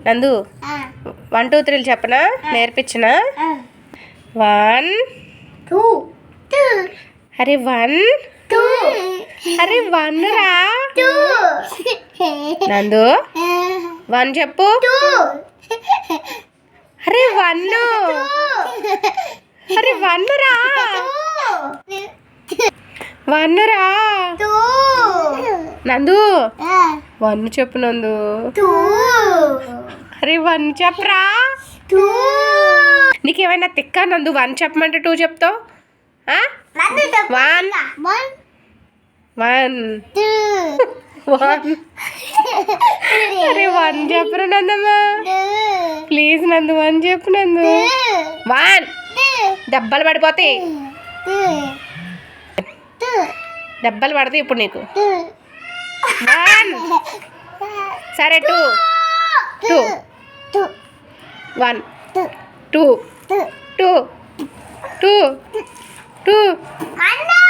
నందు 1 2 3 చెప్పనా నేర్పించనా 1 2 అరే 1 2 అరే 1 రా 2 నందు 1 చెప్పు 2 అరే 1 అరే 1 రా 1 రా నందు 1 చెప్పు నందు 2 అరే 1 చెప్పరా నీకేమైనా తిక్కా నందు 1 చెప్పమంటే 2 చెప్తావు 1 1 అరే 1 చెప్పరు నందమ్మా ప్లీజ్ నందు 1 చెప్పు నందు 1 దెబ్బలు పడిపోతాయి దెబ్బలు పడతాయి ఇప్పుడు నీకు 1 సరే 2 1 2 2 2 2